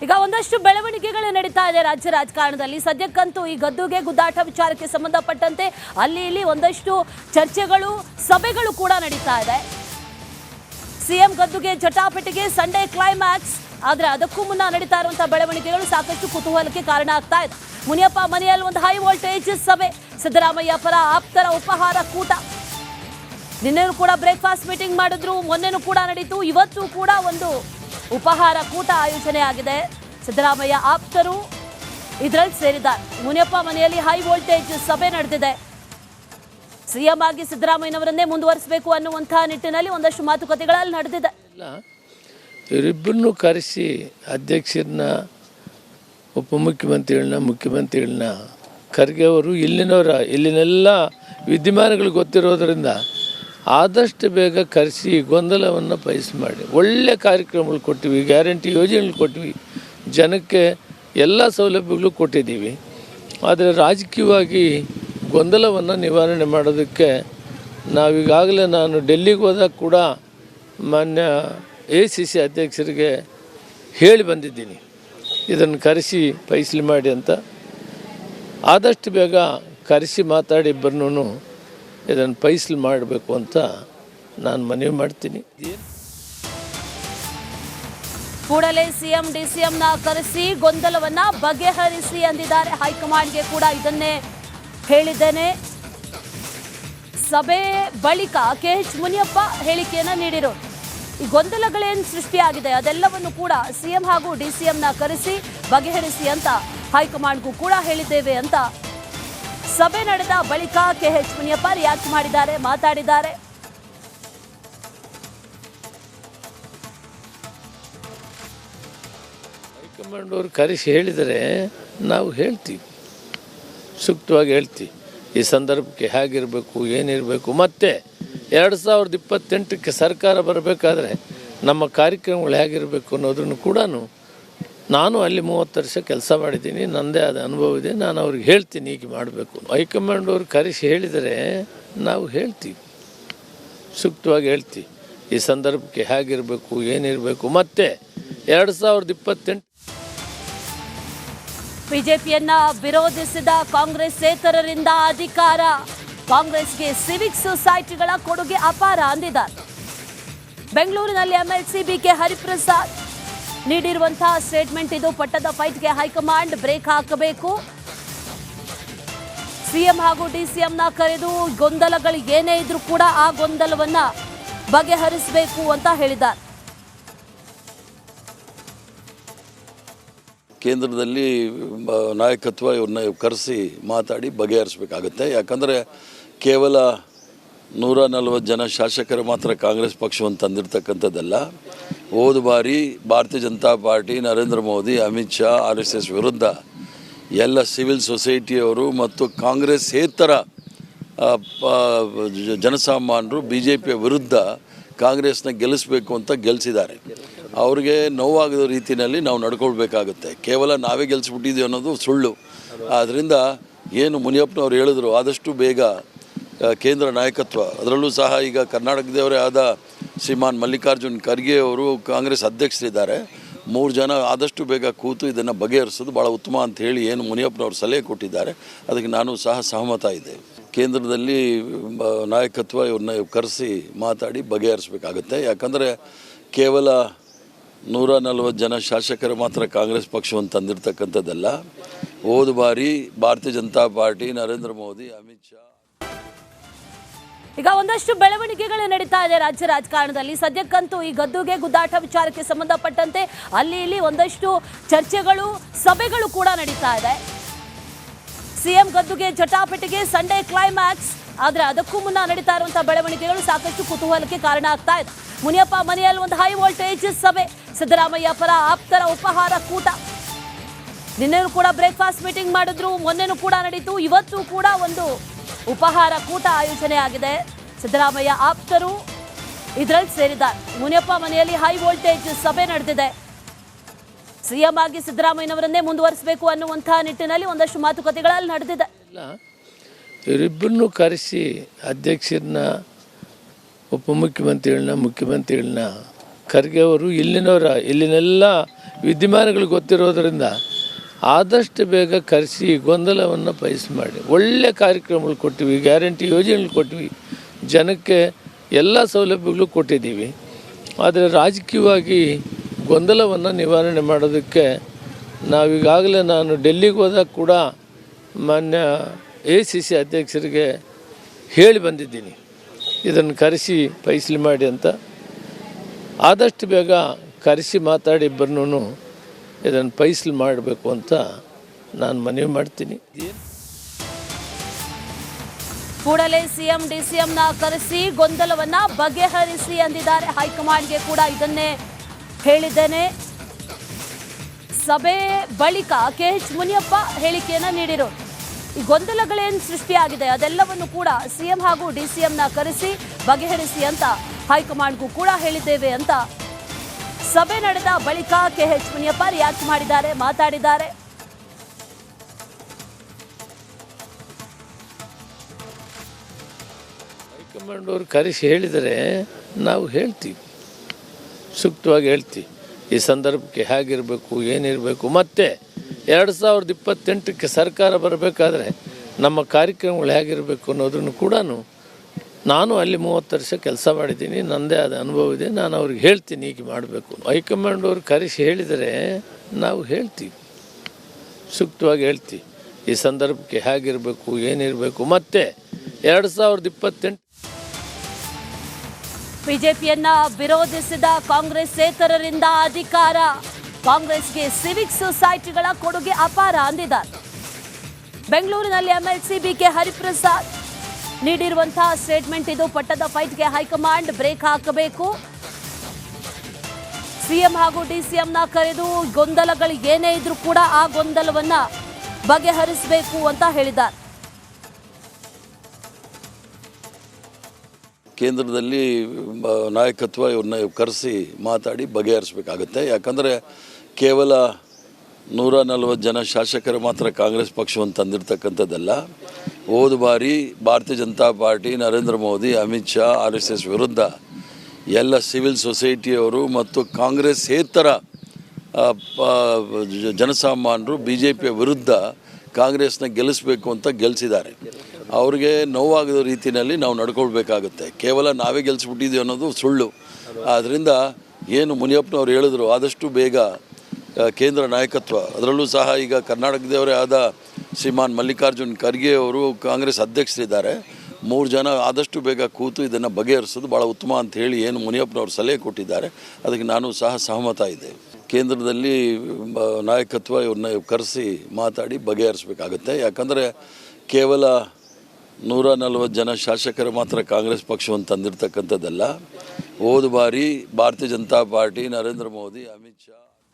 ಈಗ ಒಂದಷ್ಟು ಬೆಳವಣಿಗೆಗಳು ನಡೀತಾ ಇದೆ ರಾಜ್ಯ ರಾಜಕಾರಣದಲ್ಲಿ. ಸದ್ಯಕ್ಕಂತೂ ಈ ಗದ್ದುಗೆ ಗುದ್ದಾಟ ವಿಚಾರಕ್ಕೆ ಸಂಬಂಧಪಟ್ಟಂತೆ ಅಲ್ಲಿ ಇಲ್ಲಿ ಒಂದಷ್ಟು ಚರ್ಚೆಗಳು, ಸಭೆಗಳು ಕೂಡ ನಡೀತಾ ಇದೆ. ಸಿಎಂ ಗದ್ದುಗೆ ಜಟಾಪಟಿಗೆ ಸಂಡೇ ಕ್ಲೈಮ್ಯಾಕ್ಸ್. ಆದ್ರೆ ಅದಕ್ಕೂ ಮುನ್ನ ನಡೀತಾ ಇರುವಂತಹ ಬೆಳವಣಿಗೆಗಳು ಸಾಕಷ್ಟು ಕುತೂಹಲಕ್ಕೆ ಕಾರಣ ಆಗ್ತಾ ಇದೆ. ಮುನಿಯಪ್ಪ ಮನೆಯಲ್ಲಿ ಒಂದು ಹೈ ವೋಲ್ಟೇಜ್ ಸಭೆ, ಸಿದ್ದರಾಮಯ್ಯ ಪರ ಆಪ್ತರ ಉಪಹಾರ ಕೂಟ. ನಿನ್ನೆನೂ ಕೂಡ ಬ್ರೇಕ್ಫಾಸ್ಟ್ ಮೀಟಿಂಗ್ ಮಾಡಿದ್ರು, ಮೊನ್ನೆನೂ ಕೂಡ ನಡೀತು, ಇವತ್ತು ಕೂಡ ಒಂದು ಉಪಹಾರ ಕೂಟ ಆಯೋಜನೆ ಆಗಿದೆ. ಸಿದ್ದರಾಮಯ್ಯ ಆಪ್ತರು ಇದರಲ್ಲಿ ಸೇರಿದ್ದಾರೆ. ಮುನಿಯಪ್ಪ ಮನೆಯಲ್ಲಿ ಹೈ ವೋಲ್ಟೇಜ್ ಸಭೆ ನಡೆದಿದೆ. ಸಿಎಂ ಆಗಿ ಸಿದ್ದರಾಮಯ್ಯನವರನ್ನೇ ಮುಂದುವರಿಸಬೇಕು ಅನ್ನುವಂತಹ ನಿಟ್ಟಿನಲ್ಲಿ ಒಂದಷ್ಟು ಮಾತುಕತೆಗಳಲ್ಲಿ ನಡೆದಿದೆ. ಇವರಿಬ್ಬರನ್ನು ಕರೆಸಿ ಅಧ್ಯಕ್ಷರನ್ನ, ಉಪಮುಖ್ಯಮಂತ್ರಿಗಳನ್ನ, ಮುಖ್ಯಮಂತ್ರಿಗಳನ್ನ, ಖರ್ಗೆ ಅವರು ಇಲ್ಲಿನೆಲ್ಲ ವಿದ್ಯಮಾನಗಳು ಗೊತ್ತಿರೋದರಿಂದ ಆದಷ್ಟು ಬೇಗ ಕರೆಸಿ ಗೊಂದಲವನ್ನು ಬಯಸಿ ಮಾಡಿ ಒಳ್ಳೆ ಕಾರ್ಯಕ್ರಮಗಳು ಕೊಟ್ಟಿವಿ, ಗ್ಯಾರಂಟಿ ಯೋಜನೆಗಳು ಕೊಟ್ಟಿವಿ, ಜನಕ್ಕೆ ಎಲ್ಲ ಸೌಲಭ್ಯಗಳು ಕೊಟ್ಟಿದ್ದೀವಿ. ಆದರೆ ರಾಜಕೀಯವಾಗಿ ಗೊಂದಲವನ್ನು ನಿವಾರಣೆ ಮಾಡೋದಕ್ಕೆ ನಾವೀಗಾಗಲೇ ನಾನು ಡೆಲ್ಲಿಗೆ ಹೋದಾಗ ಕೂಡ ಮಾನ್ಯ ACC ಅಧ್ಯಕ್ಷರಿಗೆ ಹೇಳಿ ಬಂದಿದ್ದೀನಿ, ಇದನ್ನು ಕರೆಸಿ ಫೈಸಲಿ ಮಾಡಿ ಅಂತ. ಆದಷ್ಟು ಬೇಗ ಕರೆಸಿ ಮಾತಾಡಿ ಇಬ್ಬರನ್ನೂ ಇದನ್ನು ಫೈಸಲಿ ಮಾಡಬೇಕು ಅಂತ ನಾನು ಮನವಿ ಮಾಡ್ತೀನಿ. ಕೂಡಲೇ ಸಿಎಂ DCMನ ಕರೆಸಿ ಗೊಂದಲವನ್ನ ಬಗೆಹರಿಸಿ ಅಂದಿದ್ದಾರೆ. ಹೈಕಮಾಂಡ್ಗೆ ಕೂಡ ಇದನ್ನೇ ಹೇಳಿದ್ದೇನೆ. ಸಭೆ ಬಳಿಕ KH ಮುನಿಯಪ್ಪ ಹೇಳಿಕೆಯನ್ನ ನೀಡಿರೋರು. ಈ ಗೊಂದಲಗಳೇನು ಸೃಷ್ಟಿಯಾಗಿದೆ ಅದೆಲ್ಲವನ್ನು ಕೂಡ ಸಿಎಂ ಹಾಗೂ DCMನ ಕರೆಸಿ ಬಗೆಹರಿಸಿ ಅಂತ ಹೈಕಮಾಂಡ್ಗೂ ಕೂಡ ಹೇಳಿದ್ದೇವೆ ಅಂತ ಸಭೆ ನಡೆದ ಬಳಿಕ KH ಮುನಿಯಪ್ಪ ರಿಯಾಕ್ಟ್ ಮಾಡಿದ್ದಾರೆ, ಮಾತಾಡಿದ್ದಾರೆ. ಹೈಕಮಾಂಡ್ ಅವರು ಕರೆಸಿ ಹೇಳಿದರೆ ನಾವು ಹೇಳ್ತೀವಿ, ಸೂಕ್ತವಾಗಿ ಹೇಳ್ತೀವಿ. ಈ ಸಂದರ್ಭಕ್ಕೆ ಹೇಗಿರಬೇಕು, ಏನಿರಬೇಕು, ಮತ್ತು 2028ಕ್ಕೆ ಸರ್ಕಾರ ಬರಬೇಕಾದ್ರೆ ನಮ್ಮ ಕಾರ್ಯಕ್ರಮಗಳು ಹೇಗಿರಬೇಕು ಅನ್ನೋದನ್ನು ಕೂಡ ನಾನು ಅಲ್ಲಿ 30 ವರ್ಷ ಕೆಲಸ ಮಾಡಿದ್ದೀನಿ, ನನ್ನದೇ ಆದ ಅನುಭವ ಇದೆ. ನಾನು ಅವ್ರಿಗೆ ಹೇಳ್ತೀನಿ ಹೀಗೆ ಮಾಡಬೇಕು. ಹೈಕಮಾಂಡ್ ಅವರು ಕರೆಸಿ ಹೇಳಿದರೆ ನಾವು ಹೇಳ್ತೀವಿ, ಸೂಕ್ತವಾಗಿ ಹೇಳ್ತೀವಿ. ಈ ಸಂದರ್ಭಕ್ಕೆ ಹೇಗಿರಬೇಕು, ಏನಿರಬೇಕು, ಮತ್ತು 2028 ಬಿಜೆಪಿಯನ್ನ ವಿರೋಧಿಸಿದ ಕಾಂಗ್ರೆಸ್ಸೇತರರಿಂದ ಅಧಿಕಾರ. ಕಾಂಗ್ರೆಸ್ಗೆ ಸಿವಿಕ್ ಸೊಸೈಟಿಗಳ ಕೊಡುಗೆ ಅಪಾರ ಅಂದಿದ್ದಾರೆ. ಬೆಂಗಳೂರಿನಲ್ಲಿ MLC BK ಹರಿಪ್ರಸಾದ್ ನೀಡಿರುವಂತಹ ಸ್ಟೇಟ್ಮೆಂಟ್ ಇದು. ಪಟ್ಟದ ಫೈಟ್ಗೆ ಹೈಕಮಾಂಡ್ ಬ್ರೇಕ್ ಹಾಕಬೇಕು. ಸಿಎಂ ಹಾಗೂ DCMನ ಕರೆದು ಗೊಂದಲಗಳು ಏನೇ ಇದ್ರೂ ಕೂಡ ಆ ಗೊಂದಲವನ್ನ ಬಗೆಹರಿಸಬೇಕು ಅಂತ ಹೇಳಿದ್ದಾರೆ. ಕೇಂದ್ರದಲ್ಲಿ ನಾಯಕತ್ವ ಇವ್ರನ್ನ ಕರೆಸಿ ಮಾತಾಡಿ ಬಗೆಹರಿಸಬೇಕಾಗುತ್ತೆ. ಯಾಕಂದರೆ ಕೇವಲ 140 ಜನ ಶಾಸಕರು ಮಾತ್ರ ಕಾಂಗ್ರೆಸ್ ಪಕ್ಷವನ್ನು ತಂದಿರತಕ್ಕಂಥದ್ದಲ್ಲ. ಹೋದ ಬಾರಿ ಭಾರತೀಯ ಜನತಾ ಪಾರ್ಟಿ, ನರೇಂದ್ರ ಮೋದಿ, ಅಮಿತ್ ಶಾ, RSS ವಿರುದ್ಧ ಎಲ್ಲ ಸಿವಿಲ್ ಸೊಸೈಟಿಯವರು ಮತ್ತು ಕಾಂಗ್ರೆಸ್ಸೇತರ ಜನಸಾಮಾನ್ಯರು BJPಯ ವಿರುದ್ಧ ಕಾಂಗ್ರೆಸ್ನ ಗೆಲ್ಲಿಸಬೇಕು ಅಂತ ಗೆಲ್ಲಿಸಿದ್ದಾರೆ. ಅವ್ರಿಗೆ ನೋವಾಗದ ರೀತಿಯಲ್ಲಿ ನಾವು ನಡ್ಕೊಳ್ಬೇಕಾಗುತ್ತೆ. ಕೇವಲ ನಾವೇ ಗೆಲ್ಲಿಸ್ಬಿಟ್ಟಿದ್ದೀವಿ ಅನ್ನೋದು ಸುಳ್ಳು. ಆದ್ದರಿಂದ ಏನು ಮುನಿಯಪ್ಪನವ್ರು ಹೇಳಿದ್ರು, ಆದಷ್ಟು ಬೇಗ ಕೇಂದ್ರ ನಾಯಕತ್ವ, ಅದರಲ್ಲೂ ಸಹ ಈಗ ಕರ್ನಾಟಕದವರೇ ಆದ ಶ್ರೀಮಾನ್ ಮಲ್ಲಿಕಾರ್ಜುನ್ ಖರ್ಗೆ ಅವರು ಕಾಂಗ್ರೆಸ್ ಅಧ್ಯಕ್ಷರಿದ್ದಾರೆ. 3 ಜನ ಆದಷ್ಟು ಬೇಗ ಕೂತು ಇದನ್ನು ಬಗೆಹರಿಸೋದು ಭಾಳ ಉತ್ತಮ ಅಂತ ಹೇಳಿ ಏನು ಮುನಿಯಪ್ಪನವ್ರು ಸಲಹೆ ಕೊಟ್ಟಿದ್ದಾರೆ, ಅದಕ್ಕೆ ನಾನು ಸಹ ಸಹಮತ ಇದೆ. ಕೇಂದ್ರದಲ್ಲಿ ನಾಯಕತ್ವ ಇವ್ರನ್ನ ಕರೆಸಿ ಮಾತಾಡಿ ಬಗೆಹರಿಸಬೇಕಾಗುತ್ತೆ. ಯಾಕಂದರೆ ಕೇವಲ 140 ಜನ ಶಾಸಕರು ಮಾತ್ರ ಕಾಂಗ್ರೆಸ್ ಪಕ್ಷವನ್ನು ತಂದಿರತಕ್ಕಂಥದ್ದಲ್ಲ. ಹೋದ ಬಾರಿ ಭಾರತೀಯ ಜನತಾ ಪಾರ್ಟಿ, ನರೇಂದ್ರ ಮೋದಿ, ಅಮಿತ್ ಶಾ. ಈಗ ಒಂದಷ್ಟು ಬೆಳವಣಿಗೆಗಳು ನಡೀತಾ ಇದೆ ರಾಜ್ಯ ರಾಜಕಾರಣದಲ್ಲಿ. ಸದ್ಯಕ್ಕಂತೂ ಈ ಗದ್ದುಗೆ ಗುದ್ದಾಟ ವಿಚಾರಕ್ಕೆ ಸಂಬಂಧಪಟ್ಟಂತೆ ಅಲ್ಲಿ ಇಲ್ಲಿ ಒಂದಷ್ಟು ಚರ್ಚೆಗಳು, ಸಭೆಗಳು ಕೂಡ ನಡೀತಾ ಇದೆ. ಸಿಎಂ ಗದ್ದುಗೆ ಜಟಾಪಟಿಗೆ ಸಂಡೇ ಕ್ಲೈಮ್ಯಾಕ್ಸ್. ಆದ್ರೆ ಅದಕ್ಕೂ ಮುನ್ನ ನಡೀತಾ ಇರುವಂತಹ ಬೆಳವಣಿಗೆಗಳು ಸಾಕಷ್ಟು ಕುತೂಹಲಕ್ಕೆ ಕಾರಣ ಆಗ್ತಾ ಇದೆ. ಮುನಿಯಪ್ಪ ಮನೆಯಲ್ಲಿ ಒಂದು ಹೈ ವೋಲ್ಟೇಜ್ ಸಭೆ, ಸಿದ್ದರಾಮಯ್ಯ ಪರ ಆಪ್ತರ ಉಪಹಾರ ಕೂಟ. ನಿನ್ನೆನೂ ಕೂಡ ಬ್ರೇಕ್ಫಾಸ್ಟ್ ಮೀಟಿಂಗ್ ಮಾಡಿದ್ರು, ಮೊನ್ನೆನೂ ಕೂಡ ನಡೀತು, ಇವತ್ತು ಕೂಡ ಒಂದು ಉಪಹಾರ ಕೂಟ ಆಯೋಜನೆ ಆಗಿದೆ. ಸಿದ್ದರಾಮಯ್ಯ ಆಪ್ತರು ಇದರಲ್ಲಿ ಸೇರಿದ್ದಾರೆ. ಮುನಿಯಪ್ಪ ಮನೆಯಲ್ಲಿ ಹೈ ವೋಲ್ಟೇಜ್ ಸಭೆ ನಡೆದಿದೆ. ಸಿಎಂ ಆಗಿ ಸಿದ್ದರಾಮಯ್ಯನವರನ್ನೇ ಮುಂದುವರಿಸಬೇಕು ಅನ್ನುವಂತಹ ನಿಟ್ಟಿನಲ್ಲಿ ಒಂದಷ್ಟು ಮಾತುಕತೆಗಳಲ್ಲಿ ನಡೆದಿದೆ. ಇವರಿಬ್ಬರನ್ನು ಕರೆಸಿ ಅಧ್ಯಕ್ಷರನ್ನ, ಉಪಮುಖ್ಯಮಂತ್ರಿಗಳನ್ನ, ಮುಖ್ಯಮಂತ್ರಿಗಳನ್ನ, ಖರ್ಗೆ ಅವರು ಇಲ್ಲಿನೆಲ್ಲ ವಿದ್ಯಮಾನಗಳು ಗೊತ್ತಿರೋದರಿಂದ ಆದಷ್ಟು ಬೇಗ ಕರೆಸಿ ಗೊಂದಲವನ್ನು ಬಯಸ್ ಮಾಡಿ ಒಳ್ಳೆ ಕಾರ್ಯಕ್ರಮಗಳು ಕೊಟ್ಟಿವಿ, ಗ್ಯಾರಂಟಿ ಯೋಜನೆಗಳು ಕೊಟ್ಟಿವಿ, ಜನಕ್ಕೆ ಎಲ್ಲ ಸೌಲಭ್ಯಗಳು ಕೊಟ್ಟಿದ್ದೀವಿ. ಆದರೆ ರಾಜಕೀಯವಾಗಿ ಗೊಂದಲವನ್ನು ನಿವಾರಣೆ ಮಾಡೋದಕ್ಕೆ ನಾವೀಗಾಗಲೇ ನಾನು ಡೆಲ್ಲಿಗೆ ಹೋದಾಗ ಕೂಡ ಮಾನ್ಯ ACC ಅಧ್ಯಕ್ಷರಿಗೆ ಹೇಳಿ ಬಂದಿದ್ದೀನಿ, ಇದನ್ನು ಕರೆಸಿ ಫೈಸಲಿ ಮಾಡಿ ಅಂತ. ಆದಷ್ಟು ಬೇಗ ಕರೆಸಿ ಮಾತಾಡಿ ಇಬ್ಬರನ್ನೂ ಇದನ್ನು ಫೈಸಲಿ ಮಾಡಬೇಕು ಅಂತ ನಾನು ಮನವಿ ಮಾಡ್ತೀನಿ. ಕೂಡಲೇ ಸಿಎಂ DCMನ ಕರೆಸಿ ಗೊಂದಲವನ್ನ ಬಗೆಹರಿಸಿ ಅಂದಿದ್ದಾರೆ. ಹೈಕಮಾಂಡ್ಗೆ ಕೂಡ ಇದನ್ನೇ ಹೇಳಿದ್ದೇನೆ. ಸಭೆ ಬಳಿಕ KH ಮುನಿಯಪ್ಪ ಹೇಳಿಕೆಯನ್ನ ನೀಡಿರೋದು. ಈ ಗೊಂದಲಗಳೇನು ಸೃಷ್ಟಿಯಾಗಿದೆ ಅದೆಲ್ಲವನ್ನು ಕೂಡ ಸಿಎಂ ಹಾಗೂ DCMನ ಕರೆಸಿ ಬಗೆಹರಿಸಿ ಅಂತ ಹೈಕಮಾಂಡ್ಗೂ ಕೂಡ ಹೇಳಿದ್ದೇವೆ ಅಂತ ಸಭೆ ನಡೆದ ಬಳಿಕ KH ಮುನಿಯಪ್ಪ ರಿಯಾಕ್ಟ್ ಮಾಡಿದ್ದಾರೆ, ಮಾತಾಡಿದ್ದಾರೆ. ಹೈಕಮಾಂಡ್ ಅವರು ಕರೆಸಿ ಹೇಳಿದರೆ ನಾವು ಹೇಳ್ತೀವಿ, ಸೂಕ್ತವಾಗಿ ಹೇಳ್ತೀವಿ. ಈ ಸಂದರ್ಭಕ್ಕೆ ಹೇಗಿರಬೇಕು, ಏನಿರಬೇಕು. ಮತ್ತು 2028ಕ್ಕೆ ಸರ್ಕಾರ ಬರಬೇಕಾದ್ರೆ ನಮ್ಮ ಕಾರ್ಯಕ್ರಮಗಳು ಹೇಗಿರಬೇಕು ಅನ್ನೋದನ್ನು ಕೂಡ ನಾನು ಅಲ್ಲಿ 30 ವರ್ಷ ಕೆಲಸ ಮಾಡಿದ್ದೀನಿ, ನನ್ನದೇ ಆದ ಅನುಭವ ಇದೆ. ನಾನು ಅವ್ರಿಗೆ ಹೇಳ್ತೀನಿ ಹೀಗೆ ಮಾಡಬೇಕು. ಹೈಕಮಾಂಡ್ ಅವರು ಕರೆಸಿ ಹೇಳಿದರೆ ನಾವು ಹೇಳ್ತೀವಿ, ಸೂಕ್ತವಾಗಿ ಹೇಳ್ತೀವಿ. ಈ ಸಂದರ್ಭಕ್ಕೆ ಹೇಗಿರಬೇಕು, ಏನಿರಬೇಕು. ಮತ್ತು 2028 ಬಿಜೆಪಿಯನ್ನ ವಿರೋಧಿಸಿದ ಕಾಂಗ್ರೆಸ್ಸೇತರರಿಂದ ಅಧಿಕಾರ, ಕಾಂಗ್ರೆಸ್ಗೆ ಸಿವಿಕ್ ಸೊಸೈಟಿಗಳ ಕೊಡುಗೆ ಅಪಾರ ಅಂದಿದ್ದಾರೆ. ಬೆಂಗಳೂರಿನಲ್ಲಿ MLC BK ಹರಿಪ್ರಸಾದ್ ನೀಡಿರುವಂತಹ ಸ್ಟೇಟ್ಮೆಂಟ್ ಇದು. ಪಟ್ಟದ ಫೈಟ್ಗೆ ಹೈಕಮಾಂಡ್ ಬ್ರೇಕ್ ಹಾಕಬೇಕು, ಸಿಎಂ ಹಾಗೂ DCMನ ಕರೆದು ಗೊಂದಲಗಳು ಏನೇ ಇದ್ರೂ ಕೂಡ ಆ ಗೊಂದಲವನ್ನ ಬಗೆಹರಿಸಬೇಕು ಅಂತ ಹೇಳಿದ್ದಾರೆ. ಕೇಂದ್ರದಲ್ಲಿ ನಾಯಕತ್ವ ಇವ್ರನ್ನ ಕರೆಸಿ ಮಾತಾಡಿ ಬಗೆಹರಿಸಬೇಕಾಗುತ್ತೆ. ಯಾಕಂದರೆ ಕೇವಲ 140 ಜನ ಶಾಸಕರು ಮಾತ್ರ ಕಾಂಗ್ರೆಸ್ ಪಕ್ಷವನ್ನು ತಂದಿರತಕ್ಕಂಥದ್ದಲ್ಲ. ಹೋದ ಬಾರಿ ಭಾರತೀಯ ಜನತಾ ಪಾರ್ಟಿ, ನರೇಂದ್ರ ಮೋದಿ, ಅಮಿತ್ ಶಾ, RSS ವಿರುದ್ಧ ಎಲ್ಲ ಸಿವಿಲ್ ಸೊಸೈಟಿಯವರು ಮತ್ತು ಕಾಂಗ್ರೆಸ್ಸೇತರ ಜನಸಾಮಾನ್ಯರು BJPಯ ವಿರುದ್ಧ ಕಾಂಗ್ರೆಸ್ನ ಗೆಲ್ಲಿಸಬೇಕು ಅಂತ ಗೆಲ್ಲಿಸಿದ್ದಾರೆ. ಅವ್ರಿಗೆ ನೋವಾಗದ ರೀತಿಯಲ್ಲಿ ನಾವು ನಡ್ಕೊಳ್ಬೇಕಾಗುತ್ತೆ. ಕೇವಲ ನಾವೇ ಗೆಲ್ಲಿಸ್ಬಿಟ್ಟಿದ್ದೀವಿ ಅನ್ನೋದು ಸುಳ್ಳು. ಆದ್ದರಿಂದ ಏನು ಮುನಿಯಪ್ಪನವ್ರು ಹೇಳಿದ್ರು, ಆದಷ್ಟು ಬೇಗ ಕೇಂದ್ರ ನಾಯಕತ್ವ, ಅದರಲ್ಲೂ ಸಹ ಈಗ ಕರ್ನಾಟಕದವರೇ ಆದ ಶ್ರೀಮಾನ್ ಮಲ್ಲಿಕಾರ್ಜುನ್ ಖರ್ಗೆ ಅವರು ಕಾಂಗ್ರೆಸ್ ಅಧ್ಯಕ್ಷರಿದ್ದಾರೆ. 3 ಜನ ಆದಷ್ಟು ಬೇಗ ಕೂತು ಇದನ್ನು ಬಗೆಹರಿಸೋದು ಭಾಳ ಉತ್ತಮ ಅಂತ ಹೇಳಿ ಏನು ಮುನಿಯಪ್ಪನವ್ರು ಸಲಹೆ ಕೊಟ್ಟಿದ್ದಾರೆ, ಅದಕ್ಕೆ ನಾನು ಸಹ ಸಹಮತ ಇದೆ. ಕೇಂದ್ರದಲ್ಲಿ ನಾಯಕತ್ವ ಇವ್ರನ್ನ ಕರೆಸಿ ಮಾತಾಡಿ ಬಗೆಹರಿಸಬೇಕಾಗುತ್ತೆ. ಯಾಕಂದರೆ ಕೇವಲ 140 ಜನ ಶಾಸಕರು ಮಾತ್ರ ಕಾಂಗ್ರೆಸ್ ಪಕ್ಷವನ್ನು ತಂದಿರತಕ್ಕಂಥದ್ದಲ್ಲ. ಹೋದ ಬಾರಿ ಭಾರತೀಯ ಜನತಾ ಪಾರ್ಟಿ, ನರೇಂದ್ರ ಮೋದಿ, ಅಮಿತ್ ಶಾ